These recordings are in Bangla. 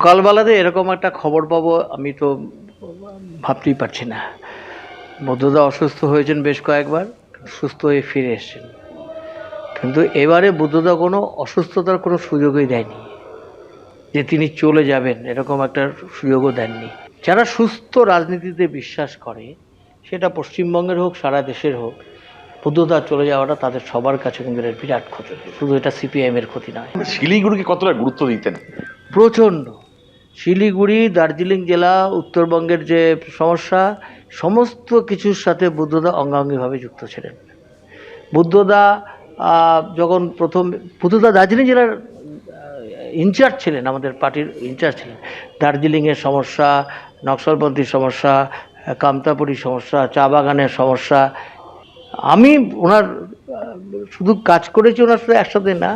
সকালবেলাতে এরকম একটা খবর পাবো আমি তো ভাবতেই পারছি না। বুদ্ধদা অসুস্থ হয়েছেন বেশ কয়েকবার, সুস্থ হয়ে ফিরে এসেছেন, কিন্তু এবারে বুদ্ধদা কোনো অসুস্থতার কোনো সুযোগই দেয়নি যে তিনি চলে যাবেন, এরকম একটা সুযোগও দেননি। যারা সুস্থ রাজনীতিতে বিশ্বাস করে, সেটা পশ্চিমবঙ্গের হোক সারা দেশের হোক, বুদ্ধদা চলে যাওয়াটা তাদের সবার কাছে কিন্তু একটা বিরাট ক্ষতি। শুধু এটা সিপিআইএমের ক্ষতি নয়। শিলিগুড়িকে কতটা গুরুত্ব দিতেন? প্রচণ্ড। শিলিগুড়ি, দার্জিলিং জেলা, উত্তরবঙ্গের যে সমস্যা, সমস্ত কিছুর সাথে বুদ্ধদা অঙ্গাঙ্গিভাবে যুক্ত ছিলেন। বুদ্ধদা যখন বুদ্ধদা দার্জিলিং জেলার ইনচার্জ ছিলেন, আমাদের পার্টির ইনচার্জ ছিলেন। দার্জিলিংয়ের সমস্যা, নকশালপন্থীর সমস্যা, কামতাপুরীর সমস্যা, চা বাগানের সমস্যা, আমি ওনার শুধু কাজ করেছি ওনার সাথে একসাথে না,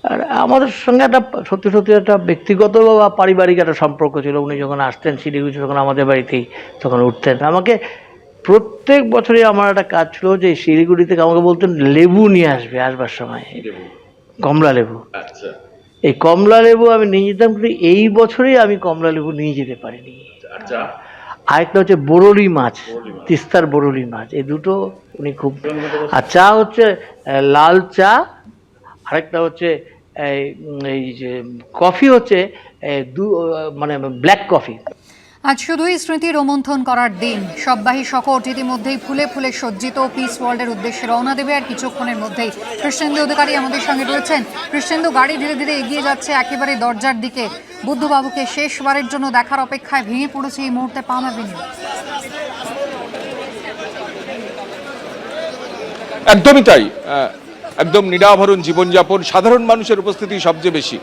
আর আমাদের সঙ্গে একটা সত্যি সত্যি একটা ব্যক্তিগত বা পারিবারিক একটা সম্পর্ক ছিল। উনি যখন আসতেন শিলিগুড়ি, তখন আমাদের বাড়িতেই তখন উঠতেন। আমাকে প্রত্যেক বছরই আমার একটা কাজ ছিল যে শিলিগুড়ি থেকে আমাকে বলতেন লেবু নিয়ে আসবার সময়, কমলা লেবু। এই কমলা লেবু আমি নিয়ে যেতাম, কিন্তু এই বছরেই আমি কমলা লেবু নিয়ে যেতে পারিনি। আরেকটা হচ্ছে বরলি মাছ, তিস্তার বরলি মাছ, এই দুটো উনি খুব। আর চা হচ্ছে লাল চা, আরেকটা হচ্ছে এই যে কফি হচ্ছে মানে ব্ল্যাক কফি। আজ শুধুই স্মৃতি রোমন্থন করার দিন। সববাহী শকট ইতিমধ্যেই ফুলে ফুলে সজ্জিত পিস ওয়ার্ল্ডের উদ্দেশ্যে রওনা দেবে আর কিছুক্ষণের মধ্যেই। কৃষ্ণেন্দু অধিকারী আমাদের সঙ্গে রয়েছেন। কৃষ্ণেন্দু, গাড়ি ধীরে ধীরে এগিয়ে যাচ্ছে একেবারে দরজার দিকে। বুদ্ধবাবুকে শেষবারের জন্য দেখার অপেক্ষায় ভেঙে পড়েছে এই মুহূর্তে পাম অ্যাভিনিউ। একদমই তাই, একদম নিরাভরণ জীবনযাপন, সাধারণ মানুষের উপস্থিতি সবচেয়ে বেশি।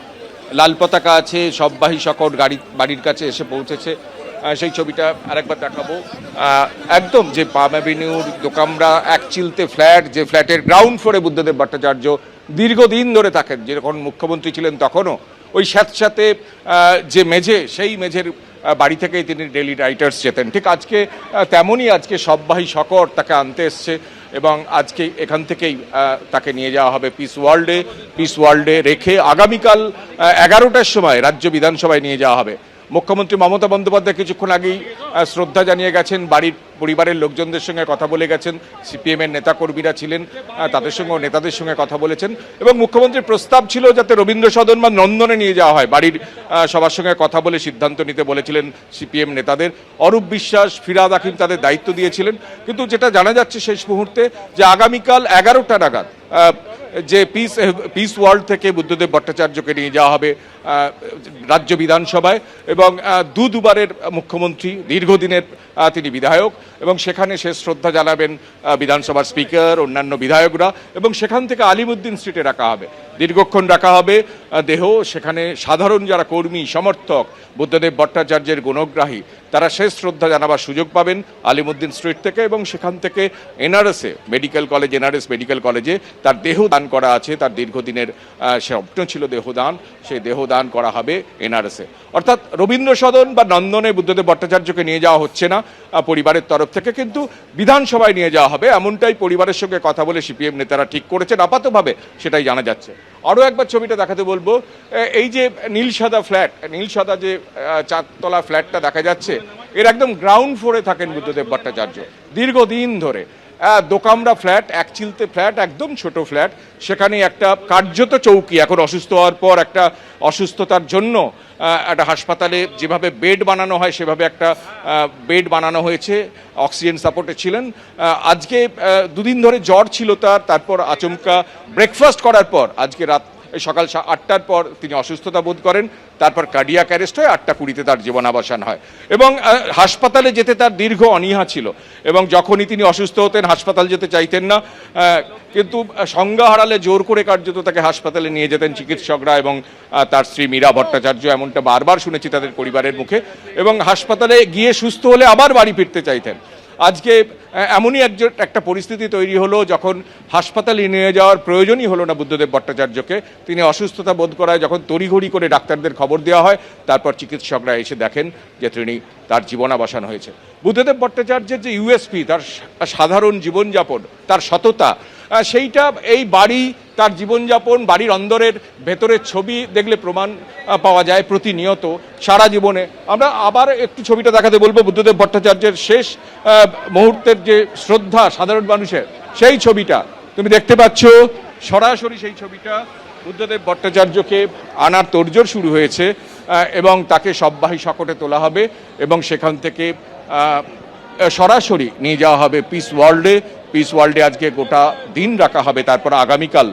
লাল পতাকা আছে, সববাহী শকট বাড়ির কাছে এসে পৌঁছেছে। সেই ছবিটা আরেকবার দেখাবো। একদম যে পাম অ্যাভিনিউর দোকানরা এক চিলতে ফ্ল্যাট, যে ফ্ল্যাটের গ্রাউন্ড ফ্লোরে বুদ্ধদেব ভট্টাচার্য দীর্ঘদিন ধরে থাকেন, যখন মুখ্যমন্ত্রী ছিলেন তখনও ওই স্যাঁতস্যাঁতে যে মেঝে, সেই মেঝের বাড়ি থেকেই তিনি ডেইলি রাইটার্স যেতেন। ঠিক আজকে তেমনই, আজকে সববাহী শকট তাকে আনতে এসছে এবং আজকে এখান থেকেই তাকে নিয়ে যাওয়া হবে পিস ওয়ার্ল্ডে রেখে আগামীকাল 11টার সময় রাজ্য বিধানসভায় নিয়ে যাওয়া হবে। মুখ্যমন্ত্রী মমতা বন্দ্যোপাধ্যায় কিছুক্ষণ আগেই শ্রদ্ধা জানিয়ে গেছেন, পরিবারের লোকজনদের সঙ্গে কথা বলে গেছেন। সিপিএমের নেতাকর্মীরা ছিলেন, নেতাদের সঙ্গে কথা বলেছেন এবং মুখ্যমন্ত্রীর প্রস্তাব ছিল যাতে রবীন্দ্র সদন বা নন্দনে নিয়ে যাওয়া হয়। বাড়ির সবার সঙ্গে কথা বলে সিদ্ধান্ত নিতে বলেছিলেন সিপিএম নেতাদের। অরূপ বিশ্বাস, ফিরহাদ হাকিম তাদের দায়িত্ব দিয়েছিলেন। কিন্তু যেটা জানা যাচ্ছে শেষ মুহূর্তে, যে আগামীকাল 11টা নাগাদ যে পিস ওয়ার্ল্ড থেকে বুদ্ধদেব ভট্টাচার্যকে নিয়ে যাওয়া হবে রাজ্য বিধানসভায় এবং দুবারের মুখ্যমন্ত্রী, দীর্ঘদিনের তিনি বিধায়ক, এবং সেখানে শেষ শ্রদ্ধা জানাবেন বিধানসভার স্পিকার, অন্যান্য বিধায়করা, এবং সেখান থেকে আলিমুদ্দিন স্ট্রিটে রাখা হবে, দীর্ঘক্ষণ রাখা হবে দেহ। সেখানে সাধারণ যারা কর্মী সমর্থক বুদ্ধদেব ভট্টাচার্যের গুণগ্রাহী, তারা শেষ শ্রদ্ধা জানাবার সুযোগ পাবেন আলিমুদ্দিন স্ট্রিট থেকে, এবং সেখান থেকে এনআরএস মেডিকেল কলেজে তার দেহ দান করা আছে। তার দীর্ঘদিনের স্বপ্ন ছিল দেহদান, সেই দেহদান করা হবে এনআরএসে। অর্থাৎ রবীন্দ্র সদন বা নন্দনে বুদ্ধদেব ভট্টাচার্যকে নিয়ে যাওয়া হচ্ছে না পরিবারের তরফ থেকে, কিন্তু বিধানসভায় নিয়ে যাওয়া হবে, এমনটাই পরিবারের সঙ্গে কথা বলে সিপিএম নেতারা ঠিক করেছেন আপাতভাবে, সেটাই জানা যাচ্ছে। আরও একবার ছবিটা দেখাতে বলবো। এই যে নীল সাদা যে 4তলা ফ্ল্যাটটা দেখা যাচ্ছে, এর একদম গ্রাউন্ড ফ্লোরে থাকেন বুদ্ধদেব ভট্টাচার্য দীর্ঘদিন ধরে। দোকামরা ফ্ল্যাট, এক চিলতে ফ্ল্যাট, একদম ছোট ফ্ল্যাট। সেখানে একটা কার্যত চৌকি, এখন অসুস্থ হওয়ার পর একটা অসুস্থতার জন্য একটা হাসপাতালে যেভাবে বেড বানানো হয় সেভাবে একটা বেড বানানো হয়েছে, অক্সিজেন সাপোর্টে ছিলেন। আজকে দুদিন ধরে জ্বর ছিল তারপর আচমকা ব্রেকফাস্ট করার পর আজকে সকাল 8টার পর তিনি অসুস্থতা বোধ করেন, তারপর কার্ডিয়াক অ্যারেস্ট হয়, 8টা 20-তে তার জীবনাবসান হয়। এবং হাসপাতালে যেতে তার দীর্ঘ অনীহা ছিল এবং যখনই তিনি অসুস্থ হতেন হাসপাতাল যেতে চাইতেন না, কিন্তু সংজ্ঞা হারালে জোর করে কার্যত তাকে হাসপাতালে নিয়ে যেতেন চিকিৎসকরা এবং তার স্ত্রী মীরা ভট্টাচার্য, এমনটা বারবার শুনেছি তাদের পরিবারের মুখে, এবং হাসপাতালে গিয়ে সুস্থ হলে আবার বাড়ি ফিরতে চাইতেন। আজকে এমনই একটা পরিস্থিতি তৈরি হলো যখন হাসপাতালে নিয়ে যাওয়ার প্রয়োজনই হলো না বুদ্ধদেব ভট্টাচার্যকে। তিনি অসুস্থতা বোধ করায় যখন তড়িঘড়ি করে ডাক্তারদের খবর দেওয়া হয়, তারপর চিকিৎসকরা এসে দেখেন যে তার জীবনাবসান হয়েছে। বুদ্ধদেব ভট্টাচার্যের যে ইউএসপি, তার সাধারণ জীবনযাপন, তার সততা, সেইটা এই বাড়ি, তার জীবনযাপন, বাড়ির অন্দরের ভেতরের ছবি দেখলে প্রমাণ পাওয়া যায় প্রতিনিয়ত সারা জীবনে। আমরা আবার একটু ছবিটা দেখাতে বলবো, বুদ্ধদেব ভট্টাচার্যের শেষ মুহূর্তের যে শ্রদ্ধা সাধারণ মানুষের, সেই ছবিটা তুমি দেখতে পাচ্ছ সরাসরি। সেই ছবিটা বুদ্ধদেব ভট্টাচার্যকে আনার তোড়জোড় শুরু হয়েছে এবং তাকে শববাহী শকটে তোলা হবে এবং সেখান থেকে সরাসরি নিয়ে যাওয়া হবে পিস ওয়ার্ল্ডে। পিস ওয়ার্ল্ডে আজকে গোটা দিন রাখা হবে, তারপর আগামীকাল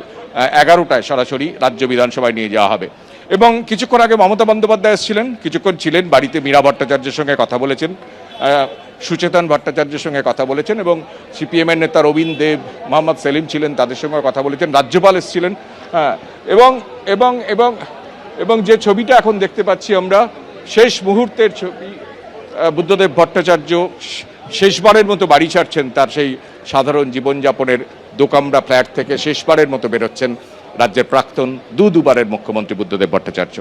11টায় সরাসরি রাজ্য বিধানসভায় নিয়ে যাওয়া হবে। এবং কিছুক্ষণ আগে মমতা বন্দ্যোপাধ্যায় এসেছিলেন, কিছুক্ষণ ছিলেন বাড়িতে, মীরা ভট্টাচার্যের সঙ্গে কথা বলেছেন, সুচেতন ভট্টাচার্যের সঙ্গে কথা বলেছেন এবং সিপিএমের নেতা রবীন দেব, মোহাম্মদ সেলিম ছিলেন, তাদের সঙ্গে কথা বলেছেন, রাজ্যপাল এসেছিলেন। হ্যাঁ, এবং এবং এবং এবং যে ছবিটা এখন দেখতে পাচ্ছি আমরা, শেষ মুহূর্তের ছবি। বুদ্ধদেব ভট্টাচার্য শেষবারের মতো বাড়ি ছাড়ছেন, তার সেই সাধারণ জীবনযাপনের দোকামরা ফ্ল্যাট থেকে শেষবারের মতো বেরোচ্ছেন রাজ্যের প্রাক্তন দুবারের মুখ্যমন্ত্রী বুদ্ধদেব ভট্টাচার্য।